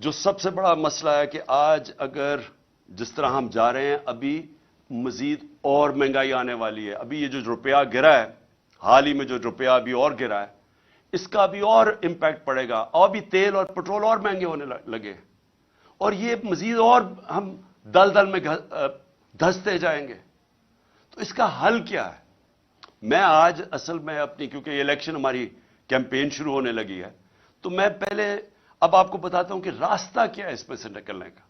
جو سب سے بڑا مسئلہ ہے کہ آج اگر جس طرح ہم جا رہے ہیں ابھی مزید اور مہنگائی آنے والی ہے. ابھی یہ جو روپیہ گرا ہے، حال ہی میں جو روپیہ ابھی اور گرا ہے، اس کا بھی اور امپیکٹ پڑے گا. اور بھی تیل اور پٹرول اور مہنگے ہونے لگے اور یہ مزید اور ہم دلدل میں دھستے جائیں گے. تو اس کا حل کیا ہے؟ میں آج اصل میں اپنی، کیونکہ یہ الیکشن ہماری کیمپین شروع ہونے لگی ہے، تو میں پہلے اب آپ کو بتاتا ہوں کہ راستہ کیا ہے اس میں سے نکلنے کا.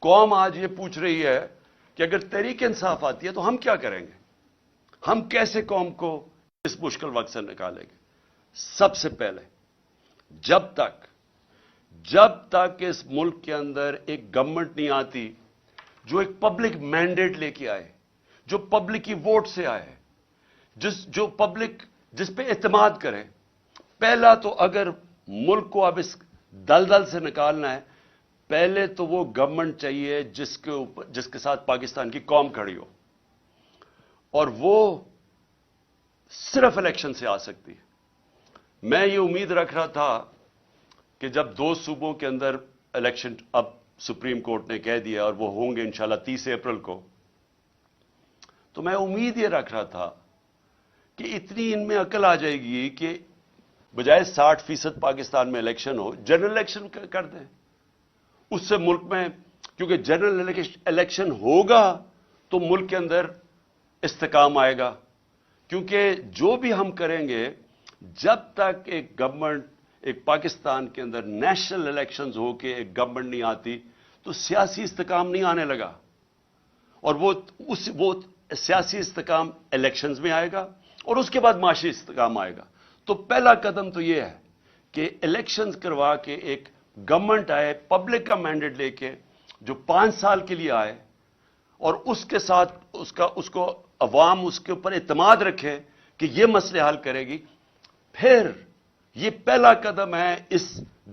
قوم آج یہ پوچھ رہی ہے کہ اگر تحریک انصاف آتی ہے تو ہم کیا کریں گے، ہم کیسے قوم کو اس مشکل وقت سے نکالیں گے. سب سے پہلے جب تک اس ملک کے اندر ایک گورنمنٹ نہیں آتی جو ایک پبلک مینڈیٹ لے کے آئے، جو پبلک کی ووٹ سے آئے، جو پبلک جس پہ اعتماد کرے. پہلا تو اگر ملک کو اب اس دلدل سے نکالنا ہے، پہلے تو وہ گورنمنٹ چاہیے جس کے ساتھ پاکستان کی قوم کھڑی ہو، اور وہ صرف الیکشن سے آ سکتی ہے. میں یہ امید رکھ رہا تھا کہ جب 2 صوبوں کے اندر الیکشن اب سپریم کورٹ نے کہہ دیا اور وہ ہوں گے انشاءاللہ 30 اپریل کو، تو میں امید یہ رکھ رہا تھا کہ اتنی ان میں عقل آ جائے گی کہ بجائے 60% پاکستان میں الیکشن ہو، جنرل الیکشن کر دیں. اس سے ملک میں، کیونکہ جنرل الیکشن ہوگا تو ملک کے اندر استحکام آئے گا. کیونکہ جو بھی ہم کریں گے، جب تک ایک گورنمنٹ، ایک پاکستان کے اندر نیشنل الیکشنز ہو کے ایک گورنمنٹ نہیں آتی تو سیاسی استحکام نہیں آنے لگا. اور وہ سیاسی استحکام الیکشنز میں آئے گا اور اس کے بعد معاشی استحکام آئے گا. تو پہلا قدم تو یہ ہے کہ الیکشنز کروا کے ایک گورنمنٹ آئے پبلک کا مینڈیٹ لے کے، جو 5 سال کے لیے آئے، اور اس کے ساتھ اس کو عوام اس کے اوپر اعتماد رکھے کہ یہ مسئلے حل کرے گی. پھر یہ پہلا قدم ہے اس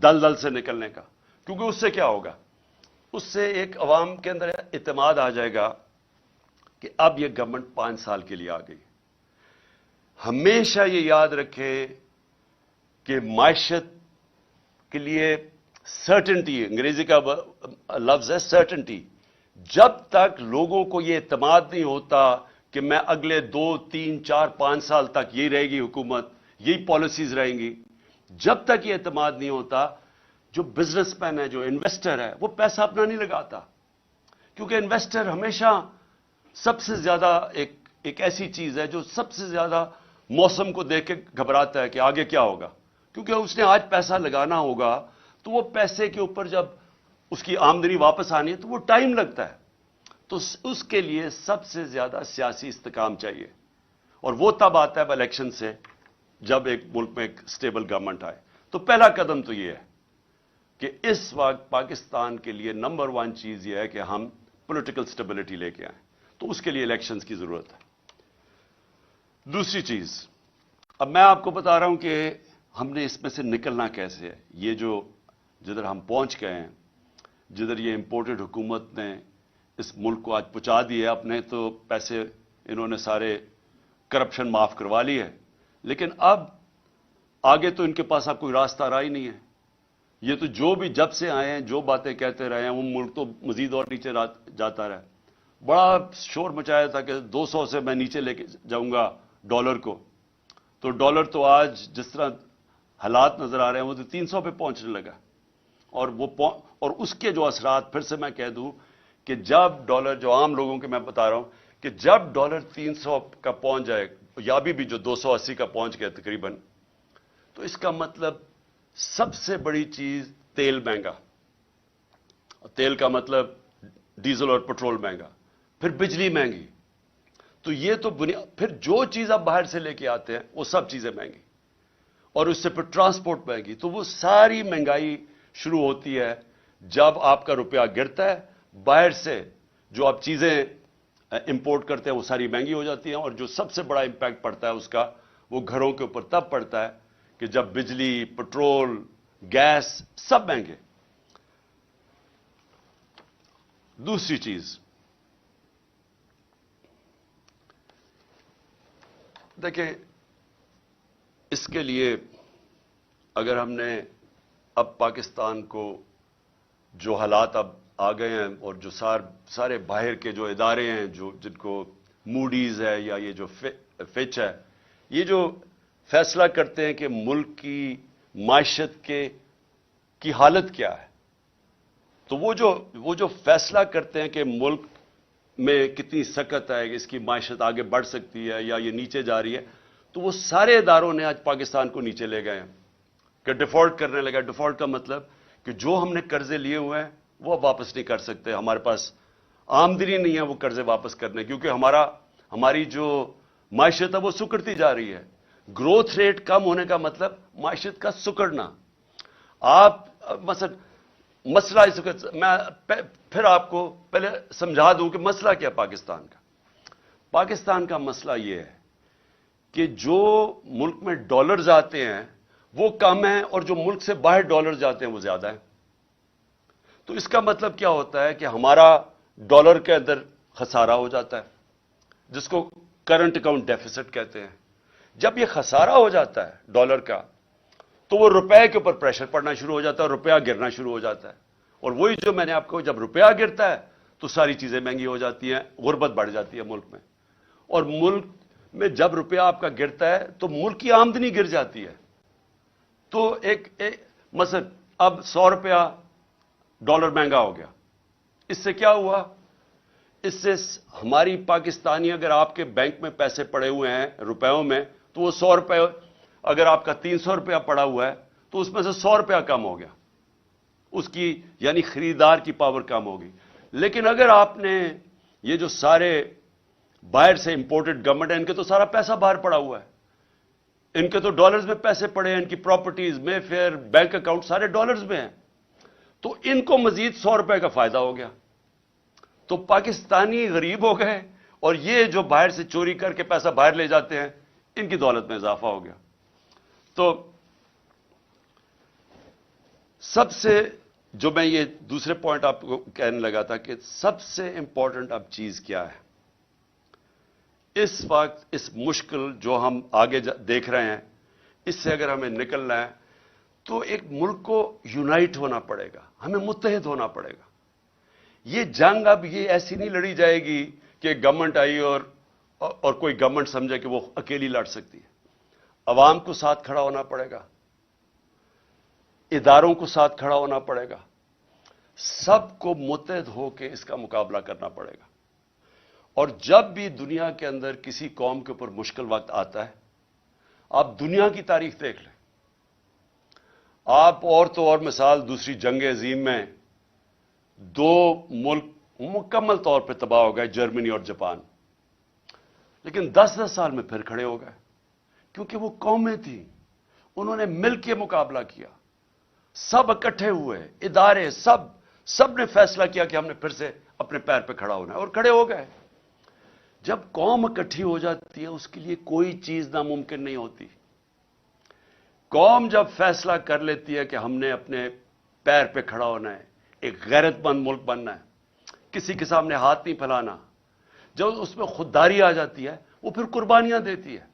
دلدل سے نکلنے کا. کیونکہ اس سے کیا ہوگا؟ اس سے ایک عوام کے اندر اعتماد آ جائے گا کہ اب یہ گورنمنٹ 5 سال کے لیے آ گئی. ہمیشہ یہ یاد رکھے کہ معیشت کے لیے سرٹنٹی، انگریزی کا لفظ ہے سرٹنٹی. جب تک لوگوں کو یہ اعتماد نہیں ہوتا کہ میں اگلے 2 3 4 5 سال تک یہی رہے گی حکومت، یہی پالیسیز رہیں گی، جب تک یہ اعتماد نہیں ہوتا، جو بزنس مین ہے، جو انویسٹر ہے، وہ پیسہ اپنا نہیں لگاتا. کیونکہ انویسٹر ہمیشہ سب سے زیادہ ایک ایسی چیز ہے جو سب سے زیادہ موسم کو دیکھ کے گھبراتا ہے کہ آگے کیا ہوگا. کیونکہ اس نے آج پیسہ لگانا ہوگا تو وہ پیسے کے اوپر جب اس کی آمدنی واپس آنی ہے تو وہ ٹائم لگتا ہے. تو اس کے لیے سب سے زیادہ سیاسی استحکام چاہیے، اور وہ تب آتا ہے الیکشن سے، جب ایک ملک میں ایک سٹیبل گورنمنٹ آئے. تو پہلا قدم تو یہ ہے کہ اس وقت پاکستان کے لیے نمبر 1 چیز یہ ہے کہ ہم پولیٹیکل سٹیبلٹی لے کے آئیں. تو اس کے لیے الیکشنز کی ضرورت ہے. دوسری چیز، اب میں آپ کو بتا رہا ہوں کہ ہم نے اس میں سے نکلنا کیسے ہے. یہ جو جدھر ہم پہنچ گئے ہیں، جدھر یہ امپورٹڈ حکومت نے اس ملک کو آج پہنچا دی ہے، اپنے تو پیسے انہوں نے سارے کرپشن معاف کروا لی ہے، لیکن اب آگے تو ان کے پاس اب کوئی راستہ رہا ہی نہیں ہے. یہ تو جو بھی جب سے آئے ہیں جو باتیں کہتے رہے ہیں، وہ ملک تو مزید اور نیچے جاتا رہا. بڑا شور مچایا تھا کہ 200 سے میں نیچے لے کے جاؤں گا ڈالر کو. تو ڈالر تو آج جس طرح حالات نظر آ رہے ہیں وہ تو 300 پہ پہنچنے لگا. اور اس کے جو اثرات، پھر سے میں کہہ دوں کہ جب ڈالر، جو عام لوگوں کے میں بتا رہا ہوں کہ جب ڈالر 300 کا پہنچ جائے، یا بھی جو 280 کا پہنچ گیا تقریباً، تو اس کا مطلب سب سے بڑی چیز تیل مہنگا. تیل کا مطلب ڈیزل اور پٹرول مہنگا، پھر بجلی مہنگی. تو یہ تو پھر جو چیز آپ باہر سے لے کے آتے ہیں وہ سب چیزیں مہنگی، اور اس سے پھر ٹرانسپورٹ مہنگی. تو وہ ساری مہنگائی شروع ہوتی ہے جب آپ کا روپیہ گرتا ہے. باہر سے جو آپ چیزیں امپورٹ کرتے ہیں وہ ساری مہنگی ہو جاتی ہیں، اور جو سب سے بڑا امپیکٹ پڑتا ہے اس کا، وہ گھروں کے اوپر تب پڑتا ہے کہ جب بجلی، پٹرول، گیس سب مہنگے. دوسری چیز، دیکھیں، اس کے لیے اگر ہم نے اب پاکستان کو جو حالات اب آ گئے ہیں اور جو سارے باہر کے جو ادارے ہیں جن کو موڈیز ہے یا یہ جو فچ ہے، یہ جو فیصلہ کرتے ہیں کہ ملک کی معیشت کی حالت کیا ہے، تو وہ جو فیصلہ کرتے ہیں کہ ملک میں کتنی سکت ہے، اس کی معیشت آگے بڑھ سکتی ہے یا یہ نیچے جا رہی ہے، تو وہ سارے اداروں نے آج پاکستان کو نیچے لے گئے ہیں کہ ڈیفالٹ کرنے لگا۔ ڈیفالٹ کا مطلب کہ جو ہم نے قرضے لیے ہوئے ہیں وہ اب واپس نہیں کر سکتے، ہمارے پاس آمدنی نہیں ہے وہ قرضے واپس کرنے، کیونکہ ہماری جو معیشت ہے وہ سکڑتی جا رہی ہے۔ گروتھ ریٹ کم ہونے کا مطلب معیشت کا سکڑنا۔ آپ مثلا مسئلہ اس وقت میں پھر آپ کو پہلے سمجھا دوں کہ مسئلہ کیا پاکستان کا۔ پاکستان کا مسئلہ یہ ہے کہ جو ملک میں ڈالرز آتے ہیں وہ کم ہیں اور جو ملک سے باہر ڈالرز جاتے ہیں وہ زیادہ ہیں۔ تو اس کا مطلب کیا ہوتا ہے کہ ہمارا ڈالر کے اندر خسارہ ہو جاتا ہے، جس کو کرنٹ اکاؤنٹ ڈیفیسٹ کہتے ہیں۔ جب یہ خسارہ ہو جاتا ہے ڈالر کا تو وہ روپے کے اوپر پریشر پڑنا شروع ہو جاتا ہے اور روپیہ گرنا شروع ہو جاتا ہے۔ اور وہی جو میں نے آپ کو، جب روپیہ گرتا ہے تو ساری چیزیں مہنگی ہو جاتی ہیں، غربت بڑھ جاتی ہے ملک میں۔ اور ملک میں جب روپیہ آپ کا گرتا ہے تو ملک کی آمدنی گر جاتی ہے۔ تو مثلا اب 100 روپیہ ڈالر مہنگا ہو گیا، اس سے کیا ہوا؟ اس سے ہماری پاکستانی، اگر آپ کے بینک میں پیسے پڑے ہوئے ہیں روپیوں میں تو وہ 100 روپے، اگر آپ کا 300 روپیہ پڑا ہوا ہے تو اس میں سے 100 روپیہ کم ہو گیا، اس کی یعنی خریدار کی پاور کم ہوگی۔ لیکن اگر آپ نے یہ جو سارے باہر سے امپورٹڈ گورنمنٹ ہے، ان کے تو سارا پیسہ باہر پڑا ہوا ہے، ان کے تو ڈالرز میں پیسے پڑے ہیں، ان کی پراپرٹیز میں فیئر بینک اکاؤنٹ سارے ڈالرز میں ہیں، تو ان کو مزید 100 روپے کا فائدہ ہو گیا۔ تو پاکستانی غریب ہو گئے اور یہ جو باہر سے چوری کر کے پیسہ باہر لے جاتے ہیں ان کی دولت میں اضافہ ہو گیا۔ تو سب سے جو میں یہ دوسرے پوائنٹ آپ کو کہنے لگا تھا کہ سب سے امپورٹنٹ اب چیز کیا ہے اس وقت، اس مشکل جو ہم آگے دیکھ رہے ہیں، اس سے اگر ہمیں نکلنا ہے تو ایک ملک کو یونائٹ ہونا پڑے گا، ہمیں متحد ہونا پڑے گا۔ یہ جنگ اب یہ ایسی نہیں لڑی جائے گی کہ گورنمنٹ آئی اور کوئی گورنمنٹ سمجھے کہ وہ اکیلی لڑ سکتی ہے۔ عوام کو ساتھ کھڑا ہونا پڑے گا، اداروں کو ساتھ کھڑا ہونا پڑے گا، سب کو متحد ہو کے اس کا مقابلہ کرنا پڑے گا۔ اور جب بھی دنیا کے اندر کسی قوم کے اوپر مشکل وقت آتا ہے، آپ دنیا کی تاریخ دیکھ لیں، آپ اور تو اور مثال دوسری جنگ عظیم میں 2 ملک مکمل طور پہ تباہ ہو گئے، جرمنی اور جاپان، لیکن 10 سال میں پھر کھڑے ہو گئے، کیونکہ وہ قومیں تھیں، انہوں نے مل کے مقابلہ کیا، سب اکٹھے ہوئے، ادارے سب نے فیصلہ کیا کہ ہم نے پھر سے اپنے پیر پہ کھڑا ہونا ہے اور کھڑے ہو گئے۔ جب قوم اکٹھی ہو جاتی ہے اس کے لیے کوئی چیز ناممکن نہیں ہوتی۔ قوم جب فیصلہ کر لیتی ہے کہ ہم نے اپنے پیر پہ کھڑا ہونا ہے، ایک غیرت مند ملک بننا ہے، کسی کے سامنے ہاتھ نہیں پھیلانا، جب اس میں خودداری آ جاتی ہے وہ پھر قربانیاں دیتی ہے۔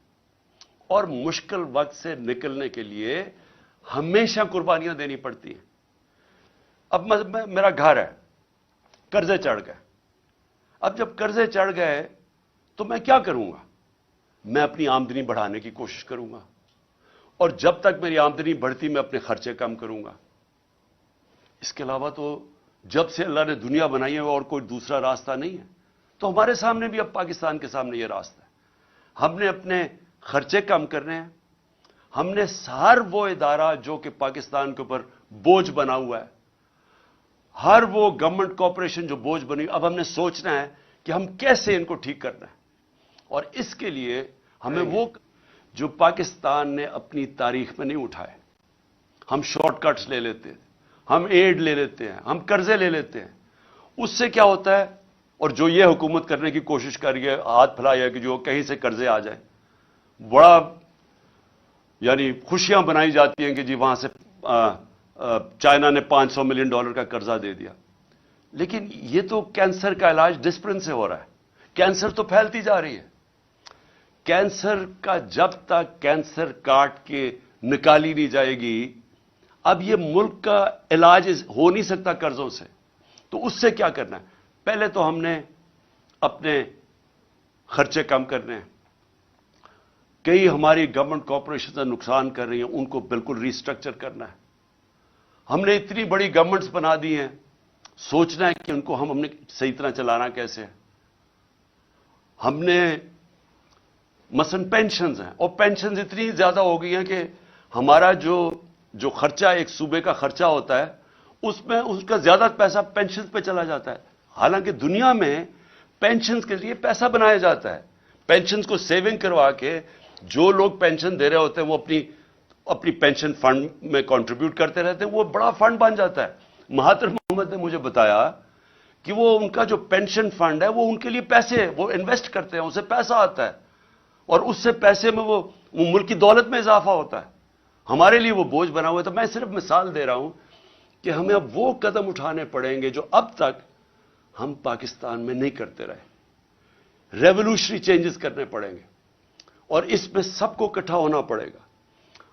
اور مشکل وقت سے نکلنے کے لیے ہمیشہ قربانیاں دینی پڑتی ہیں۔ اب میرا گھر ہے، قرضے چڑھ گئے، اب جب قرضے چڑھ گئے تو میں کیا کروں گا؟ میں اپنی آمدنی بڑھانے کی کوشش کروں گا، اور جب تک میری آمدنی بڑھتی میں اپنے خرچے کم کروں گا۔ اس کے علاوہ تو جب سے اللہ نے دنیا بنائی ہے اور کوئی دوسرا راستہ نہیں ہے۔ تو ہمارے سامنے بھی اب پاکستان کے سامنے یہ راستہ ہے، ہم نے اپنے خرچے کم کرنے ہیں، ہم نے ہر وہ ادارہ جو کہ پاکستان کے اوپر بوجھ بنا ہوا ہے، ہر وہ گورنمنٹ کارپوریشن جو بوجھ بنی، اب ہم نے سوچنا ہے کہ ہم کیسے ان کو ٹھیک کرنا ہے۔ اور اس کے لیے ہمیں وہ جو پاکستان نے اپنی تاریخ میں نہیں اٹھائے، ہم شارٹ کٹس لے لیتے ہیں، ہم ایڈ لے لیتے ہیں، ہم قرضے لے لیتے ہیں، اس سے کیا ہوتا ہے؟ اور جو یہ حکومت کرنے کی کوشش کر رہی ہے، ہاتھ پھیلایا ہے کہ جو کہیں سے قرضے آ جائیں، بڑا یعنی خوشیاں بنائی جاتی ہیں کہ جی وہاں سے چائنا نے $500 ملین کا قرضہ دے دیا۔ لیکن یہ تو کینسر کا علاج ڈسپرن سے ہو رہا ہے، کینسر تو پھیلتی جا رہی ہے۔ کینسر کا جب تک کینسر کاٹ کے نکالی نہیں جائے گی، اب یہ ملک کا علاج ہو نہیں سکتا قرضوں سے، تو اس سے کیا کرنا ہے؟ پہلے تو ہم نے اپنے خرچے کم کرنے ہیں. کئی ہماری گورنمنٹ کارپوریشن نقصان کر رہی ہیں، ان کو بالکل ریسٹرکچر کرنا ہے. ہم نے اتنی بڑی گورنمنٹس بنا دی ہیں، سوچنا ہے کہ ان کو ہم نے صحیح طرح چلانا کیسے ہے. ہم نے مثلا پینشنز ہیں، اور پینشنز اتنی زیادہ ہو گئی ہیں کہ ہمارا جو خرچہ ایک صوبے کا خرچہ ہوتا ہے، اس میں اس کا زیادہ پیسہ پینشنز پہ چلا جاتا ہے. حالانکہ دنیا میں پینشنز کے لیے پیسہ بنایا جاتا ہے. پینشنز کو سیونگ کروا کے جو لوگ پینشن دے رہے ہوتے ہیں وہ اپنی پینشن فنڈ میں کنٹریبیوٹ کرتے رہتے ہیں، وہ بڑا فنڈ بن جاتا ہے. مہاتر محمد نے مجھے بتایا کہ وہ ان کا جو پینشن فنڈ ہے وہ ان کے لیے پیسے وہ انویسٹ کرتے ہیں، اسے پیسہ آتا ہے، اور اس سے پیسے میں وہ ملک کی دولت میں اضافہ ہوتا ہے. ہمارے لیے وہ بوجھ بنا ہوا ہے. تو میں صرف مثال دے رہا ہوں کہ ہمیں اب وہ قدم اٹھانے پڑیں گے جو اب تک ہم پاکستان میں نہیں کرتے رہے. ریولوشنری چینجز کرنے پڑیں گے، اور اس میں سب کو اکٹھا ہونا پڑے گا.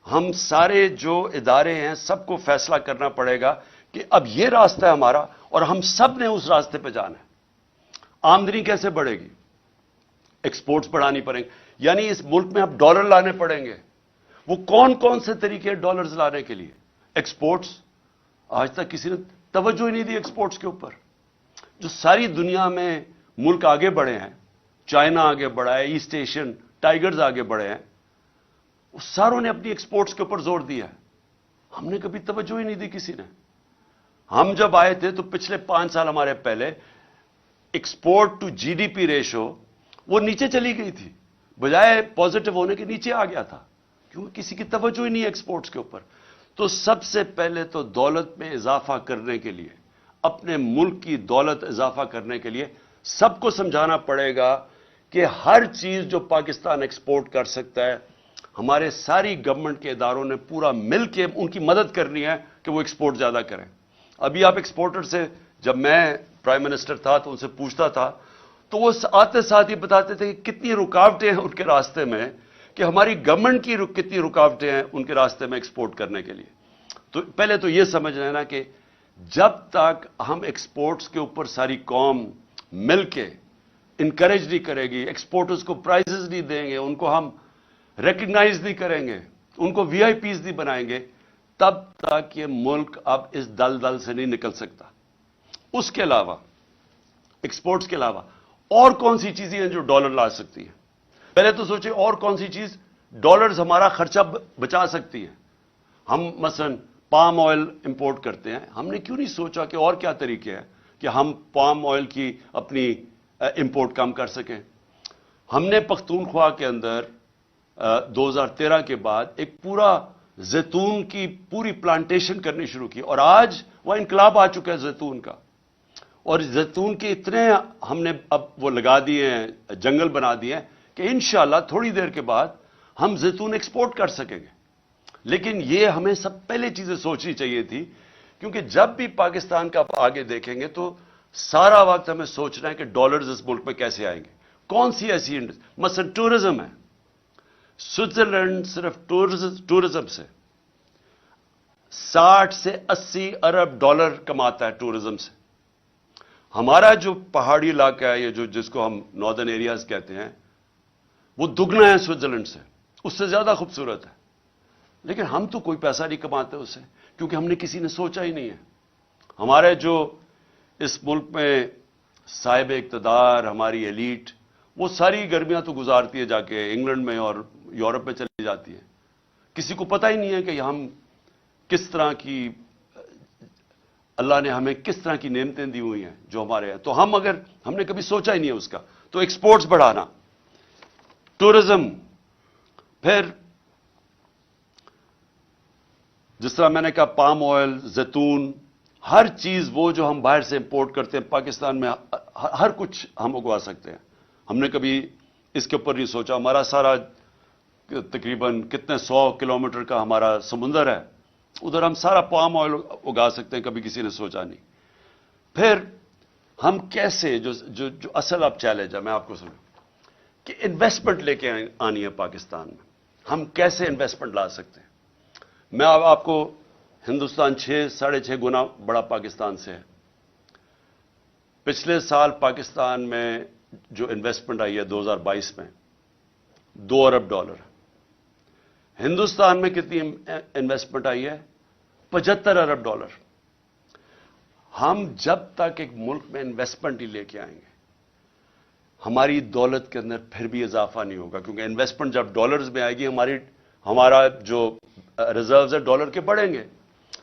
ہم سارے جو ادارے ہیں سب کو فیصلہ کرنا پڑے گا کہ اب یہ راستہ ہے ہمارا، اور ہم سب نے اس راستے پہ جانا ہے. آمدنی کیسے بڑھے گی؟ ایکسپورٹس بڑھانی پڑیں گے، یعنی اس ملک میں اب ڈالر لانے پڑیں گے. وہ کون کون سے طریقے ڈالرز لانے کے لیے؟ ایکسپورٹس. آج تک کسی نے توجہ ہی نہیں دی ایکسپورٹس کے اوپر. جو ساری دنیا میں ملک آگے بڑھے ہیں، چائنا آگے بڑھا ہے، ایسٹ ایشین ٹائیگرز آگے بڑھے ہیں، وہ ساروں نے اپنی ایکسپورٹس کے اوپر زور دیا ہے. ہم نے کبھی توجہ ہی نہیں دی کسی نے. ہم جب آئے تھے تو پچھلے 5 سال ہمارے پہلے export to G D P ratio وہ نیچے چلی گئی تھی، بجائے پازیٹو ہونے کے نیچے آ گیا تھا، کیونکہ کسی کی توجہ ہی نہیں ہے ایکسپورٹس کے اوپر. تو سب سے پہلے تو دولت میں اضافہ کرنے کے لیے، اپنے ملک کی دولت اضافہ کرنے کے لیے سب کو سمجھانا پڑے گا کہ ہر چیز جو پاکستان ایکسپورٹ کر سکتا ہے، ہمارے ساری گورنمنٹ کے اداروں نے پورا مل کے ان کی مدد کرنی ہے کہ وہ ایکسپورٹ زیادہ کریں. ابھی آپ ایکسپورٹر سے، جب میں پرائم منسٹر تھا تو ان سے پوچھتا تھا تو وہ آتے ساتھ ہی بتاتے تھے کہ کتنی رکاوٹیں ہیں ان کے راستے میں، کہ ہماری گورنمنٹ کی کتنی رکاوٹیں ہیں ان کے راستے میں ایکسپورٹ کرنے کے لیے. تو پہلے تو یہ سمجھ لینا کہ جب تک ہم ایکسپورٹس کے اوپر ساری قوم مل کے انکریج نہیں کرے گی، ایکسپورٹرز کو پرائزز نہیں دیں گے، ان کو ہم ریکگنائز نہیں کریں گے، ان کو وی آئی پیز نہیں بنائیں گے، تب تک یہ ملک اب اس دلدل سے نہیں نکل سکتا. اس کے علاوہ، ایکسپورٹس کے علاوہ اور کون سی چیزیں ہیں جو ڈالر لا سکتی ہیں؟ پہلے تو سوچیں اور کون سی چیز ڈالرز ہمارا خرچہ بچا سکتی ہے. ہم مثلا پام آئل امپورٹ کرتے ہیں، ہم نے کیوں نہیں سوچا کہ اور کیا طریقے ہیں کہ ہم پام آئل کی اپنی امپورٹ کم کر سکیں؟ ہم نے پختونخوا کے اندر 2013 کے بعد ایک پورا زیتون کی پوری پلانٹیشن کرنی شروع کی، اور آج وہ انقلاب آ چکا ہے زیتون کا. اور زیتون کے اتنے ہم نے اب وہ لگا دیے ہیں، جنگل بنا دیے ہیں کہ انشاءاللہ تھوڑی دیر کے بعد ہم زیتون ایکسپورٹ کر سکیں گے. لیکن یہ ہمیں سب پہلے چیزیں سوچنی چاہیے تھی، کیونکہ جب بھی پاکستان کا آپ آگے دیکھیں گے تو سارا وقت ہمیں سوچنا ہے کہ ڈالرز اس ملک میں کیسے آئیں گے. کون سی ایسی مثلا ٹورزم ہے. سوئٹزرلینڈ صرف ٹورزم سے 60 سے 80 ارب ڈالر کماتا ہے ٹورزم سے. ہمارا جو پہاڑی علاقہ ہے، یہ جس کو ہم ناردرن ایریاز کہتے ہیں، وہ دگنا ہے سوئٹزرلینڈ سے، اس سے زیادہ خوبصورت ہے. لیکن ہم تو کوئی پیسہ نہیں کماتے اس سے، کیونکہ ہم نے کسی نے سوچا ہی نہیں ہے. ہمارے جو اس ملک میں صاحب اقتدار، ہماری ایلیٹ، وہ ساری گرمیاں تو گزارتی ہے جا کے انگلینڈ میں اور یورپ میں چلی جاتی ہے. کسی کو پتہ ہی نہیں ہے کہ ہم کس طرح کی، اللہ نے ہمیں کس طرح کی نعمتیں دی ہوئی ہیں جو ہمارے ہیں. تو ہم نے کبھی سوچا ہی نہیں ہے اس کا. تو ایکسپورٹس بڑھانا، ٹورزم، پھر جس طرح میں نے کہا پام آئل، زیتون، ہر چیز وہ جو ہم باہر سے امپورٹ کرتے ہیں پاکستان میں ہر کچھ ہم اگوا سکتے ہیں. ہم نے کبھی اس کے اوپر نہیں سوچا. ہمارا سارا تقریباً کتنے 100 کلومیٹر کا ہمارا سمندر ہے، ادھر ہم سارا پام آئل اگا سکتے ہیں، کبھی کسی نے سوچا نہیں. پھر ہم کیسے، جو اصل اب چیلنج ہے میں آپ کو سنوں کہ انویسٹمنٹ لے کے آنی ہے پاکستان میں، ہم کیسے انویسٹمنٹ لا سکتے ہیں. میں آپ کو ہندوستان 6-6.5 گنا بڑا پاکستان سے ہے. پچھلے سال پاکستان میں جو انویسٹمنٹ آئی ہے 2022 میں $2 ارب. ہندوستان میں کتنی انویسٹمنٹ آئی ہے؟ $75 ارب. ہم جب تک ایک ملک میں انویسٹمنٹ ہی لے کے آئیں گے ہماری دولت کے اندر پھر بھی اضافہ نہیں ہوگا, کیونکہ انویسٹمنٹ جب ڈالرز میں آئے گی ہمارا جو ریزروز ہے ڈالر کے بڑھیں گے.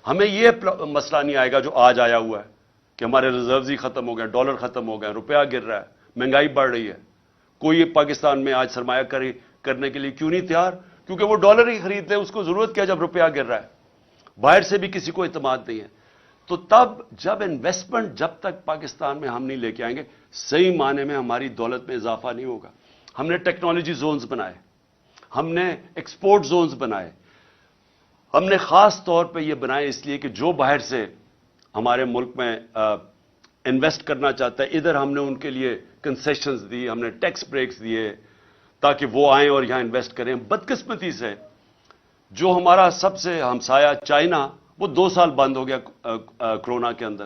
ہمیں یہ مسئلہ نہیں آئے گا جو آج آیا ہوا ہے کہ ہمارے ریزروز ہی ختم ہو گئے, ڈالر ختم ہو گئے, روپیہ گر رہا ہے, مہنگائی بڑھ رہی ہے. کوئی پاکستان میں آج سرمایہ کاری کرنے کے لیے کیوں نہیں تیار؟ کیونکہ وہ ڈالر ہی خرید لے, اس کو ضرورت کیا جب روپیہ گر رہا ہے. باہر سے بھی کسی کو اعتماد نہیں ہے. تو تب جب انویسٹمنٹ جب تک پاکستان میں ہم نہیں لے کے آئیں گے صحیح معنی میں ہماری دولت میں اضافہ نہیں ہوگا. ہم نے ٹیکنالوجی زونز بنائے, ہم نے ایکسپورٹ زونز بنائے, ہم نے خاص طور پہ یہ بنائے اس لیے کہ جو باہر سے ہمارے ملک میں انویسٹ کرنا چاہتا ہے ادھر ہم نے ان کے لیے کنسیشنز دی, ہم نے ٹیکس بریکس دیے تاکہ وہ آئیں اور یہاں انویسٹ کریں. بدقسمتی سے جو ہمارا سب سے ہمسایہ چائنا وہ 2 سال بند ہو گیا کرونا کے اندر.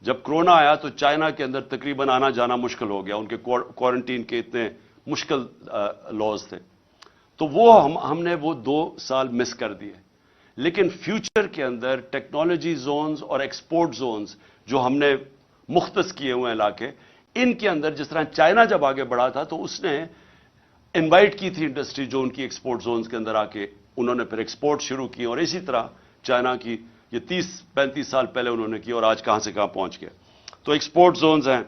جب کرونا آیا تو چائنا کے اندر تقریباً آنا جانا مشکل ہو گیا, ان کے کوارنٹین کے اتنے مشکل لاز تھے. تو وہ ہم نے وہ 2 سال مس کر دیے. لیکن فیوچر کے اندر ٹیکنالوجی زونز اور ایکسپورٹ زونز جو ہم نے مختص کیے ہوئے علاقے, ان کے اندر جس طرح چائنا جب آگے بڑھا تھا تو اس نے انوائٹ کی تھی انڈسٹری جو ان کی ایکسپورٹ زونز کے اندر آ کے انہوں نے پھر ایکسپورٹ شروع کی, اور اسی طرح چائنا کی یہ 30-35 سال پہلے انہوں نے کی اور آج کہاں سے کہاں پہنچ گئے. تو ایکسپورٹ زونز ہیں,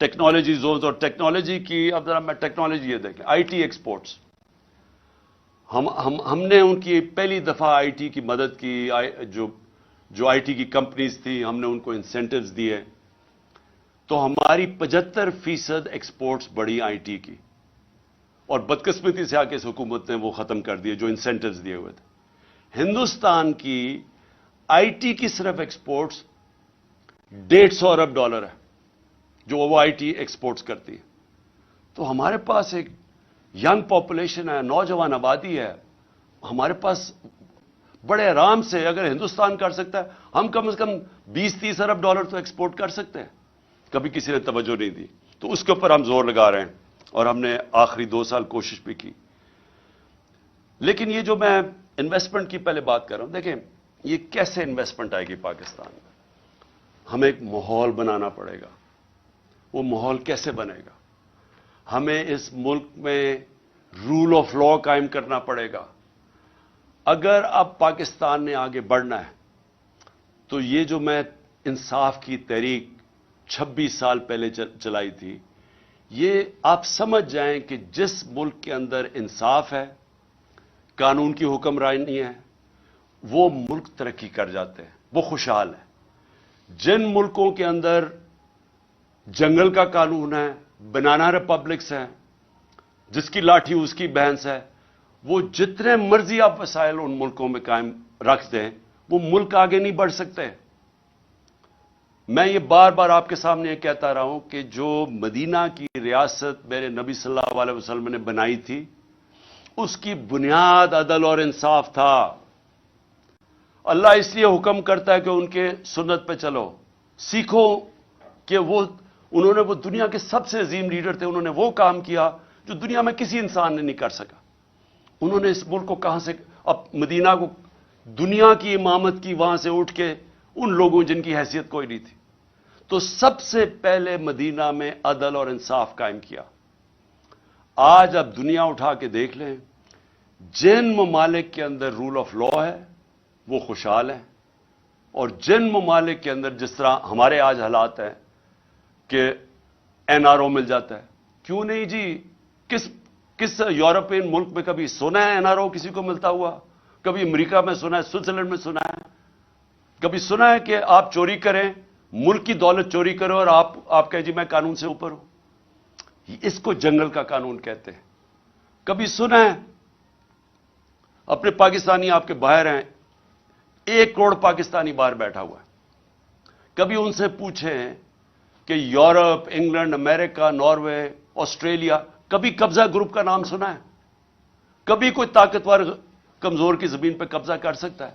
ٹیکنالوجی زونز, اور ٹیکنالوجی کی اب ذرا میں ٹیکنالوجی یہ دیکھیں, آئی ٹی ایکسپورٹس. ہم نے ان کی پہلی دفعہ آئی ٹی کی مدد کی, جو آئی ٹی کی کمپنیز تھیں ہم نے ان کو انسینٹیوز دیے, تو ہماری 75% ایکسپورٹس بڑی آئی ٹی کی, اور بدقسمتی سے آ کے اس حکومت نے وہ ختم کر دیے جو انسینٹیوز دیے ہوئے تھے. ہندوستان کی آئی ٹی کی صرف ایکسپورٹس $150 ارب ہے جو وہ آئی ٹی ایکسپورٹس کرتی ہے. تو ہمارے پاس ایک ینگ پاپولیشن ہے, نوجوان آبادی ہے, ہمارے پاس بڑے آرام سے اگر ہندوستان کر سکتا ہے ہم کم از کم $20-30 ارب تو ایکسپورٹ کر سکتے ہیں. کبھی کسی نے توجہ نہیں دی, تو اس کے اوپر ہم زور لگا رہے ہیں اور ہم نے آخری 2 سال کوشش بھی کی. لیکن یہ جو میں انویسٹمنٹ کی پہلے بات کر رہا ہوں, دیکھیں یہ کیسے انویسٹمنٹ آئے گی پاکستان میں؟ ہمیں ایک ماحول بنانا پڑے گا. وہ ماحول کیسے بنے گا؟ ہمیں اس ملک میں رول آف لا قائم کرنا پڑے گا. اگر اب پاکستان نے آگے بڑھنا ہے تو یہ جو میں انصاف کی تحریک 26 سال پہلے چلائی تھی, یہ آپ سمجھ جائیں کہ جس ملک کے اندر انصاف ہے, قانون کی حکمرانی ہے, وہ ملک ترقی کر جاتے ہیں, وہ خوشحال ہے. جن ملکوں کے اندر جنگل کا قانون ہے, بنانا ریپبلکس ہیں, جس کی لاٹھی اس کی بھینس ہے, وہ جتنے مرضی آپ وسائل ان ملکوں میں قائم رکھ دیں وہ ملک آگے نہیں بڑھ سکتے. میں یہ بار بار آپ کے سامنے یہ کہتا رہا ہوں کہ جو مدینہ کی ریاست میرے نبی صلی اللہ علیہ وسلم نے بنائی تھی اس کی بنیاد عدل اور انصاف تھا. اللہ اس لیے حکم کرتا ہے کہ ان کے سنت پہ چلو, سیکھو کہ انہوں نے وہ دنیا کے سب سے عظیم لیڈر تھے, انہوں نے وہ کام کیا جو دنیا میں کسی انسان نے نہیں کر سکا. انہوں نے اس ملک کو کہاں سے, اب مدینہ کو دنیا کی امامت کی وہاں سے اٹھ کے ان لوگوں جن کی حیثیت کوئی نہیں تھی, تو سب سے پہلے مدینہ میں عدل اور انصاف قائم کیا. آج اب دنیا اٹھا کے دیکھ لیں, جن ممالک کے اندر رول آف لا ہے وہ خوشحال ہیں, اور جن ممالک کے اندر جس طرح ہمارے آج حالات ہیں کہ این آر او مل جاتا ہے. کیوں نہیں جی, کس یورپین ملک میں کبھی سنا ہے این آر او کسی کو ملتا ہوا؟ کبھی امریکہ میں سنا ہے, سوئٹزرلینڈ میں سنا ہے, کبھی سنا ہے کہ آپ چوری کریں, ملک کی دولت چوری کرو اور آپ کہیں جی میں قانون سے اوپر ہوں؟ اس کو جنگل کا قانون کہتے ہیں. کبھی سنا ہے؟ اپنے پاکستانی آپ کے باہر ہیں, 1 کروڑ پاکستانی باہر بیٹھا ہوا ہے. کبھی ان سے پوچھیں کہ یورپ, انگلینڈ, امریکہ, ناروے, آسٹریلیا, کبھی قبضہ گروپ کا نام سنا ہے؟ کبھی کوئی طاقتور کمزور کی زمین پہ قبضہ کر سکتا ہے؟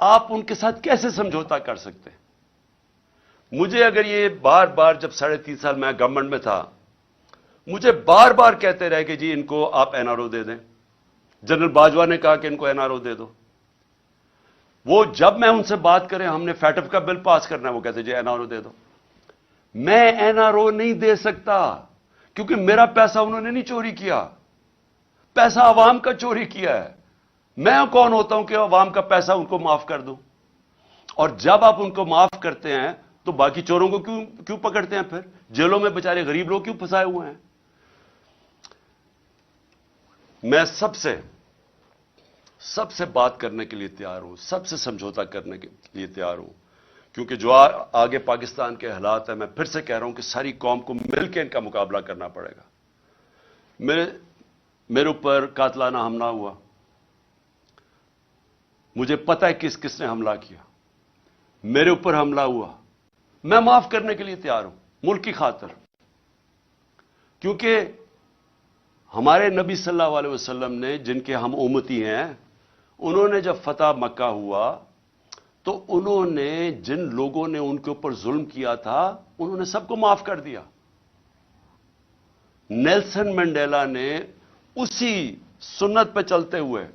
آپ ان کے ساتھ کیسے سمجھوتا کر سکتے ہیں؟ مجھے اگر یہ بار بار جب 3.5 سال میں گورنمنٹ میں تھا، مجھے بار بار کہتے رہے کہ جی ان کو آپ این آر او دے دیں. جنرل باجوہ نے کہا کہ ان کو این آر او دے دو. وہ جب میں ان سے بات کریں ہم نے فیٹف کا بل پاس کرنا ہے، وہ کہتے جی این آر او دے دو. میں این آر او نہیں دے سکتا کیونکہ میرا پیسہ انہوں نے نہیں چوری کیا، پیسہ عوام کا چوری کیا ہے. میں کون ہوتا ہوں کہ عوام کا پیسہ ان کو معاف کر دوں؟ اور جب آپ ان کو معاف کرتے ہیں تو باقی چوروں کو کیوں پکڑتے ہیں؟ پھر جیلوں میں بیچارے غریب لوگ کیوں پھنسائے ہوئے ہیں؟ میں سب سے بات کرنے کے لیے تیار ہوں، سب سے سمجھوتا کرنے کے لیے تیار ہوں، کیونکہ جو آگے پاکستان کے حالات ہیں، میں پھر سے کہہ رہا ہوں کہ ساری قوم کو مل کے ان کا مقابلہ کرنا پڑے گا. میرے اوپر قاتلانہ حملہ ہوا، مجھے پتہ ہے کس نے حملہ کیا. میرے اوپر حملہ ہوا، میں معاف کرنے کے لیے تیار ہوں ملک کی خاطر، کیونکہ ہمارے نبی صلی اللہ علیہ وسلم نے، جن کے ہم امتی ہیں، انہوں نے جب فتح مکہ ہوا تو انہوں نے جن لوگوں نے ان کے اوپر ظلم کیا تھا انہوں نے سب کو معاف کر دیا. نیلسن منڈیلا نے اسی سنت پہ چلتے ہوئے،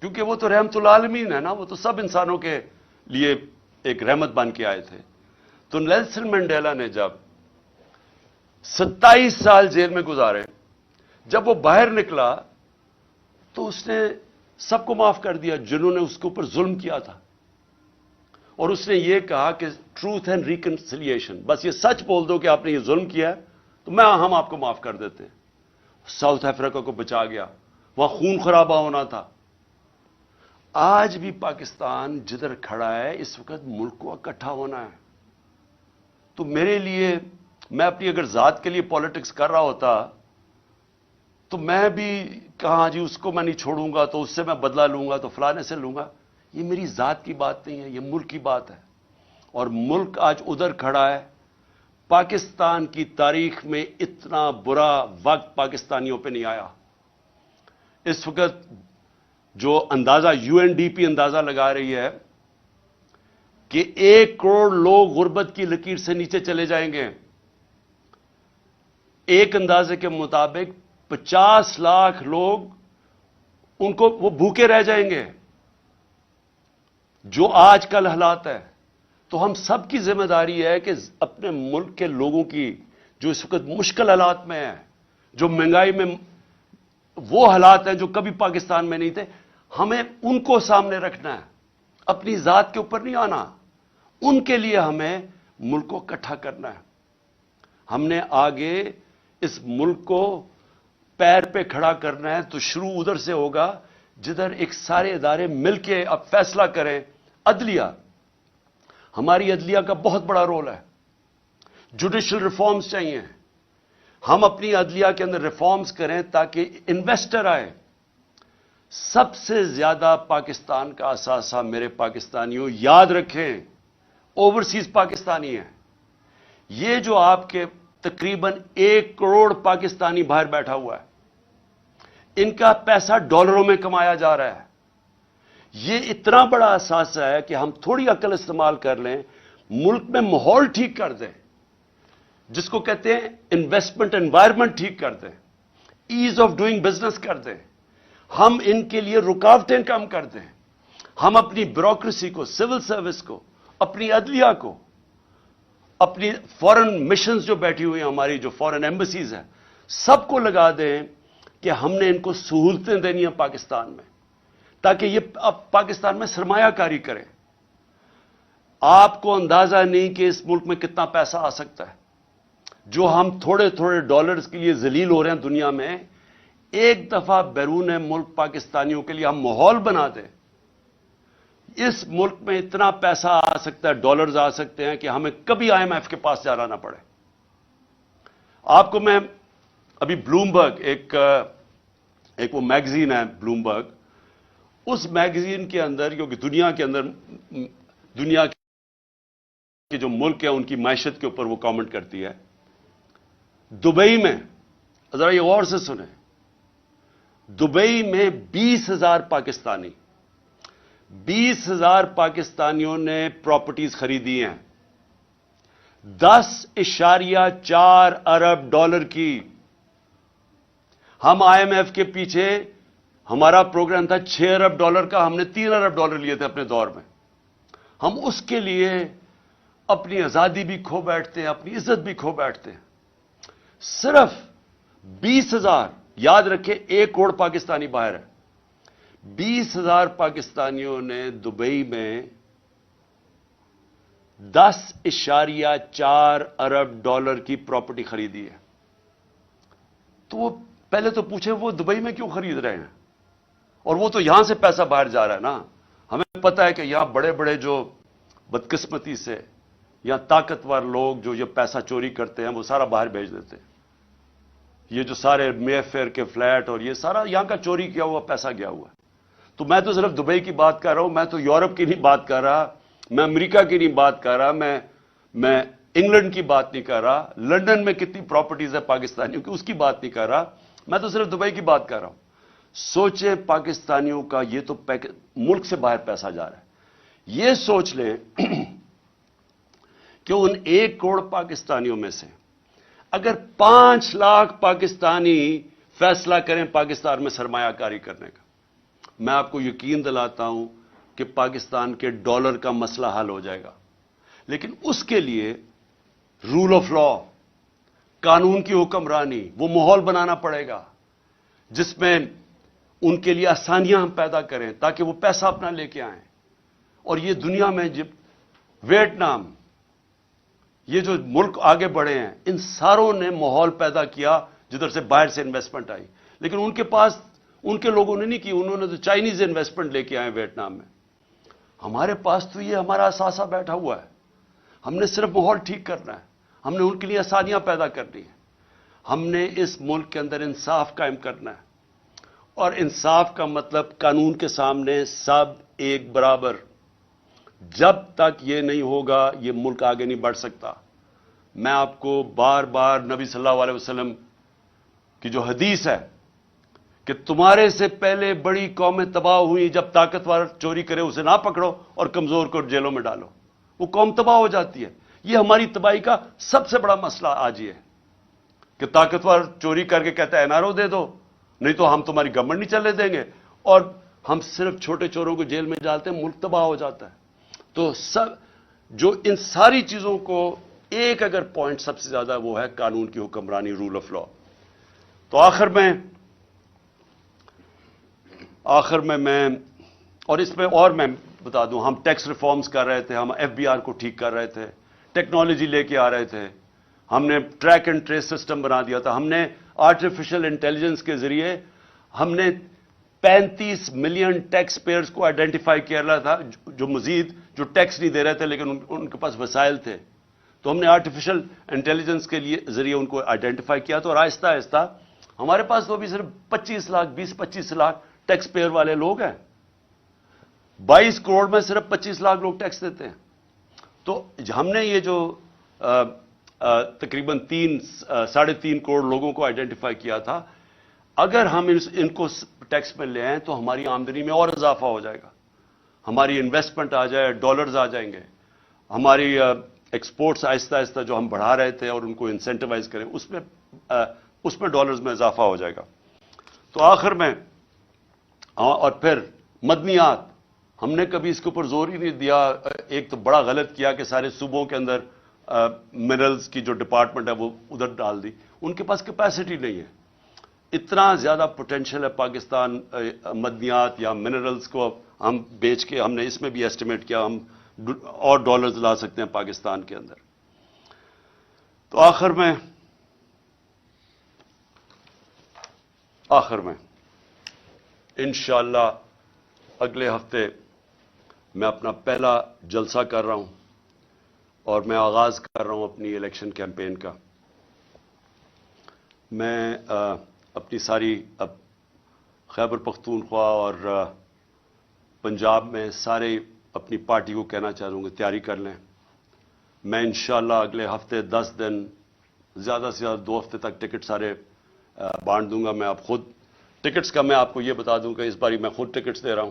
کیونکہ وہ تو رحمت العالمین ہے نا، وہ تو سب انسانوں کے لیے ایک رحمت بن کے آئے تھے. تو نیلسن منڈیلا نے جب 27 سال جیل میں گزارے، جب وہ باہر نکلا تو اس نے سب کو معاف کر دیا جنہوں نے اس کے اوپر ظلم کیا تھا. اور اس نے یہ کہا کہ ٹروتھ اینڈ ریکنسیلیشن، بس یہ سچ بول دو کہ آپ نے یہ ظلم کیا ہے تو ہم آپ کو معاف کر دیتے ہیں. ساؤتھ افریقہ کو بچا گیا، وہاں خون خرابہ ہونا تھا. آج بھی پاکستان جدھر کھڑا ہے اس وقت ملک کو اکٹھا ہونا ہے. تو میرے لیے، میں اپنی اگر ذات کے لیے پالیٹکس کر رہا ہوتا تو میں بھی کہاں جی اس کو میں نہیں چھوڑوں گا تو اس سے میں بدلہ لوں گا تو فلانے سے لوں گا. یہ میری ذات کی بات نہیں ہے، یہ ملک کی بات ہے. اور ملک آج ادھر کھڑا ہے. پاکستان کی تاریخ میں اتنا برا وقت پاکستانیوں پہ نہیں آیا. اس وقت جو اندازہ یو این ڈی پی اندازہ لگا رہی ہے کہ 1 کروڑ لوگ غربت کی لکیر سے نیچے چلے جائیں گے. ایک اندازے کے مطابق 50 لاکھ لوگ ان کو وہ بھوکے رہ جائیں گے. جو آج کل حالات ہے، تو ہم سب کی ذمہ داری ہے کہ اپنے ملک کے لوگوں کی جو اس وقت مشکل حالات میں ہیں، جو مہنگائی میں وہ حالات ہیں جو کبھی پاکستان میں نہیں تھے، ہمیں ان کو سامنے رکھنا ہے، اپنی ذات کے اوپر نہیں آنا. ان کے لیے ہمیں ملک کو اکٹھا کرنا ہے. ہم نے آگے اس ملک کو پیر پہ کھڑا کرنا ہے تو شروع ادھر سے ہوگا جدھر ایک سارے ادارے مل کے اب فیصلہ کریں. عدلیہ، ہماری عدلیہ کا بہت بڑا رول ہے. جوڈیشل ریفارمز چاہیے. ہم اپنی عدلیہ کے اندر ریفارمز کریں تاکہ انویسٹر آئے. سب سے زیادہ پاکستان کا اثاثہ میرے پاکستانیوں یاد رکھیں اوورسیز پاکستانی ہیں. یہ جو آپ کے تقریباً 1 کروڑ پاکستانی باہر بیٹھا ہوا ہے، ان کا پیسہ ڈالروں میں کمایا جا رہا ہے. یہ اتنا بڑا اثاثہ ہے کہ ہم تھوڑی عقل استعمال کر لیں، ملک میں ماحول ٹھیک کر دیں، جس کو کہتے ہیں انویسٹمنٹ انوائرمنٹ ٹھیک کر دیں، ایز آف ڈوئنگ بزنس کر دیں. ہم ان کے لیے رکاوٹیں کم کر دیں. ہم اپنی بیوروکریسی کو، سول سروس کو، اپنی عدلیہ کو، اپنی فورن مشنز جو بیٹھی ہوئی ہیں، ہماری جو فورن ایمبیسیز ہیں، سب کو لگا دیں کہ ہم نے ان کو سہولتیں دینی ہیں پاکستان میں، تاکہ یہ اب پاکستان میں سرمایہ کاری کریں. آپ کو اندازہ نہیں کہ اس ملک میں کتنا پیسہ آ سکتا ہے. جو ہم تھوڑے تھوڑے ڈالرز کے لیے ذلیل ہو رہے ہیں دنیا میں، ایک دفعہ بیرون ملک پاکستانیوں کے لیے ہم ماحول بنا دیں، اس ملک میں اتنا پیسہ آ سکتا ہے، ڈالرز آ سکتے ہیں کہ ہمیں کبھی آئی ایم ایف کے پاس جانا نہ پڑے. آپ کو میں ابھی بلومبرگ، ایک وہ میگزین ہے بلومبرگ، اس میگزین کے اندر، کیونکہ دنیا کے جو ملک ہیں ان کی معیشت کے اوپر وہ کامنٹ کرتی ہے. دبئی میں، ذرا یہ غور سے سنیں، دبئی میں 20,000 پاکستانی 20,000 پاکستانیوں نے پراپرٹیز خریدی ہیں 10.4 ارب ڈالر کی. ہم آئی ایم ایف کے پیچھے ہمارا پروگرام تھا 6 ارب ڈالر کا, ہم نے 3 ارب ڈالر لیے تھے اپنے دور میں. ہم اس کے لیے اپنی آزادی بھی کھو بیٹھتے ہیں, اپنی عزت بھی کھو بیٹھتے ہیں. صرف 20,000, یاد رکھیں 1 کروڑ پاکستانی باہر ہے, 20,000 پاکستانیوں نے دبئی میں 10.4 ارب ڈالر کی پراپرٹی خریدی ہے. تو وہ پہلے تو پوچھیں وہ دبئی میں کیوں خرید رہے ہیں, اور وہ تو یہاں سے پیسہ باہر جا رہا ہے نا. ہمیں پتہ ہے کہ یہاں بڑے بڑے جو بدقسمتی سے یا طاقتور لوگ جو یہ پیسہ چوری کرتے ہیں وہ سارا باہر بھیج دیتے ہیں. یہ جو سارے مے فیئر کے فلیٹ اور یہ سارا یہاں کا چوری کیا ہوا پیسہ گیا ہوا ہے. تو میں تو صرف دبئی کی بات کر رہا ہوں, میں تو یورپ کی نہیں بات کر رہا, میں امریکہ کی نہیں بات کر رہا, میں انگلینڈ کی بات نہیں کر رہا, لندن میں کتنی پراپرٹیز ہے پاکستانیوں کی اس کی بات نہیں کر رہا, میں تو صرف دبئی کی بات کر رہا ہوں. سوچیں پاکستانیوں کا یہ تو ملک سے باہر پیسہ جا رہا ہے. یہ سوچ لیں کہ ان 1 کروڑ پاکستانیوں میں سے اگر 5 لاکھ پاکستانی فیصلہ کریں پاکستان میں سرمایہ کاری کرنے کا, میں آپ کو یقین دلاتا ہوں کہ پاکستان کے ڈالر کا مسئلہ حل ہو جائے گا. لیکن اس کے لیے رول آف لا, قانون کی حکمرانی, وہ ماحول بنانا پڑے گا جس میں ان کے لیے آسانیاں ہم پیدا کریں تاکہ وہ پیسہ اپنا لے کے آئیں. اور یہ دنیا میں جب ویتنام, یہ جو ملک آگے بڑھے ہیں, ان ساروں نے ماحول پیدا کیا جدھر سے باہر سے انویسٹمنٹ آئی. لیکن ان کے پاس ان کے لوگوں نے نہیں کی, انہوں نے تو چائنیز انویسٹمنٹ لے کے آئے ویتنام میں. ہمارے پاس تو یہ ہمارا اثاثہ بیٹھا ہوا ہے, ہم نے صرف ماحول ٹھیک کرنا ہے, ہم نے ان کے لیے آسانیاں پیدا کرنی ہیں, ہم نے اس ملک کے اندر انصاف قائم کرنا ہے. اور انصاف کا مطلب قانون کے سامنے سب ایک برابر. جب تک یہ نہیں ہوگا یہ ملک آگے نہیں بڑھ سکتا. میں آپ کو بار بار نبی صلی اللہ علیہ وسلم کی جو حدیث ہے کہ تمہارے سے پہلے بڑی قومیں تباہ ہوئی, جب طاقتور چوری کرے اسے نہ پکڑو اور کمزور کو جیلوں میں ڈالو, وہ قوم تباہ ہو جاتی ہے. یہ ہماری تباہی کا سب سے بڑا مسئلہ آج یہ ہے کہ طاقتور چوری کر کے کہتا ہے این آر او دے دو, نہیں تو ہم تمہاری گورنمنٹ نہیں چلنے دیں گے, اور ہم صرف چھوٹے چوروں کو جیل میں ڈالتے ہیں, ملک تباہ ہو جاتا ہے. تو سب جو ان ساری چیزوں کو ایک اگر پوائنٹ سب سے زیادہ وہ ہے قانون کی حکمرانی, رول آف لا. تو آخر میں اور اس میں اور میں بتا دوں, ہم ٹیکس ریفارمز کر رہے تھے, ہم ایف بی آر کو ٹھیک کر رہے تھے, ٹیکنالوجی لے کے آ رہے تھے, ہم نے ٹریک اینڈ ٹریس سسٹم بنا دیا تھا, ہم نے آرٹیفیشل انٹیلیجنس کے ذریعے ہم نے 35 ملین ٹیکس پیئرز کو آئیڈینٹیفائی کیا رہا تھا جو مزید جو ٹیکس نہیں دے رہے تھے لیکن ان کے پاس وسائل تھے. تو ہم نے آرٹیفیشل انٹیلیجنس کے ذریعے ان کو آئیڈینٹیفائی کیا تو, اور آہستہ آہستہ ہمارے پاس تو ابھی صرف 25 لاکھ 20-25 لاکھ ٹیکس پیئر والے لوگ ہیں. 22 کروڑ میں صرف 25 لاکھ لوگ ٹیکس دیتے ہیں. تو ہم نے یہ جو تقریباً 3.5 کروڑ لوگوں کو آئیڈینٹیفائی کیا تھا, اگر ہم ان کو ٹیکس میں لے آئیں تو ہماری آمدنی میں اور اضافہ ہو جائے گا, ہماری انویسٹمنٹ آ جائے, ڈالرز آ جائیں گے, ہماری ایکسپورٹس آہستہ آہستہ جو ہم بڑھا رہے تھے اور ان کو انسینٹیوائز کریں اس میں ڈالرز میں اضافہ ہو جائے گا. تو آخر میں اور پھر مدنیات, ہم نے کبھی اس کے اوپر زور ہی نہیں دیا. ایک تو بڑا غلط کیا کہ سارے صوبوں کے اندر منرلز کی جو ڈپارٹمنٹ ہے وہ ادھر ڈال دی, ان کے پاس کیپیسٹی نہیں ہے. اتنا زیادہ پوٹینشیل ہے پاکستان مدنیات یا منرلز کو ہم بیچ کے, ہم نے اس میں بھی ایسٹیمیٹ کیا ہم اور ڈالرز لا سکتے ہیں پاکستان کے اندر. تو آخر میں انشاءاللہ اگلے ہفتے میں اپنا پہلا جلسہ کر رہا ہوں اور میں آغاز کر رہا ہوں اپنی الیکشن کیمپین کا. میں اپنی ساری خیبر پختونخوا اور پنجاب میں سارے اپنی پارٹی کو کہنا چاہوں گا تیاری کر لیں. میں انشاءاللہ اگلے ہفتے 10 دن زیادہ سے زیادہ 2 ہفتے تک ٹکٹ سارے بانٹ دوں گا. میں آپ خود ٹکٹس کا میں آپ کو یہ بتا دوں کہ اس باری میں خود ٹکٹس دے رہا ہوں.